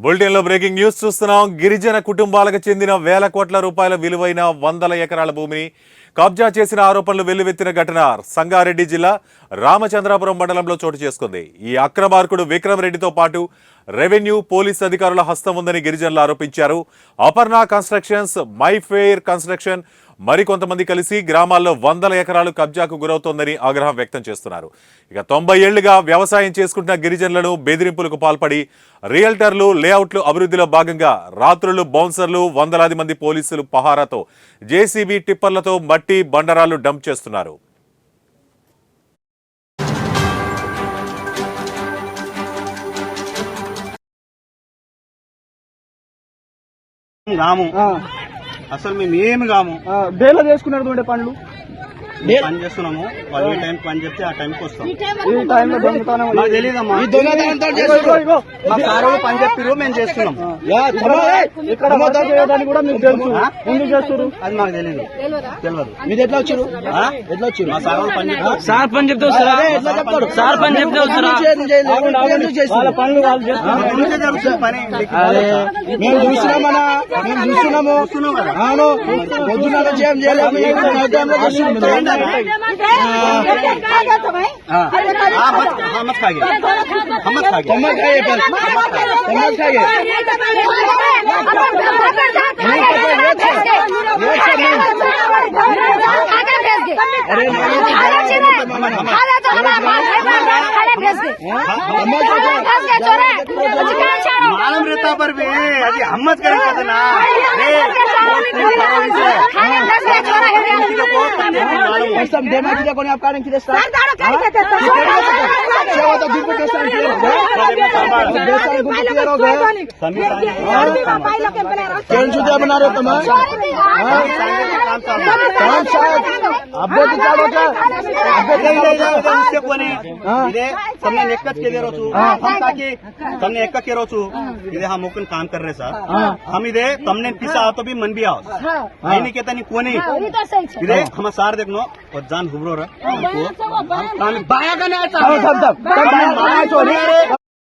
Bulletin లో breaking news చూస్తున్నాం. గిరిజన కుటుంబాలకు చెందిన వేల కోట్ల రూపాయల విలువైన 100 ఎకరాల భూమిని కబ్జా చేసిన ఆరోపణలు వెల్లువెత్తిన ఘటన సంగారెడ్డి జిల్లా రామచంద్రాపురం మండలంలో చోటు చేసుకుంది. ఈ అక్రమార్కుడు విక్రమ్ రెడ్డితో పాటు రెవెన్యూ పోలీస్ అధికారుల హస్తం ఉందని గిరిజనులు ఆరోపించారు. అపర్ణ కన్స్ట్రక్షన్స్, మైఫెయిర్ కన్స్ట్రక్షన్ మరికొంతమంది కలిసి గ్రామాల్లో 100 ఎకరాలు కబ్జాకు గురవుతోందని ఆగ్రహం వ్యక్తం చేస్తున్నారు. ఇక 90 ఏళ్లుగా వ్యవసాయం చేసుకుంటున్న గిరిజనులను బెదిరింపులకు పాల్పడి రియల్టర్లు, లేఅవుట్లు అభివృద్ధిలో భాగంగా రాత్రులు బౌన్సర్లు, వందలాది మంది పోలీసులు పహారాతో జేసీబీ టిప్పర్లతో మట్టి బండరాలు డంప్ చేస్తున్నారు. అసలు మేము ఏమి కాము డేలో చేసుకున్నటువంటి పనులు పని చేస్తున్నాము. వాళ్ళు ఏ టైం పని చెప్తే ఆ టైంకి వస్తాం. ఈ టైంలో దొంగతనం మాకు తెలియదమ్మా. మా సారు పని చెప్పిరు, మేము చేస్తున్నాం. ఇక్కడ మద్దతు చేయడానికి కూడా మీకు తెలుసు. ఎందుకు చేస్తారు అది మాకు తెలియదు. తెలియదు. మీరు ఎట్లా వచ్చారు? మా సార్ వాళ్ళు పని చెప్తారు. సార్ పని చెప్తే వస్తారా? సార్ పని చెప్తే వస్తారా? వాళ్ళ పనులు వాళ్ళు చేస్తారు. పని మేము చూస్తున్నామన్నా, మేము చూస్తున్నాము. అవును, పొద్దున్న ఏం చేయలేము. मालूम रहता पर भी अभी हिम्मत करें ना कोणी आपण చూద్దా बना रहे तुम इधे सबने नेक्कत के दे रोचू सबने एक्का के रोचू इधे हम मुकन काम कर रहे सर. हम इधे तमने पिसा तो भी मन भी आओ नहीं कहता नहीं कोनी इधे हम सार देखनो और जान हुबरो रहा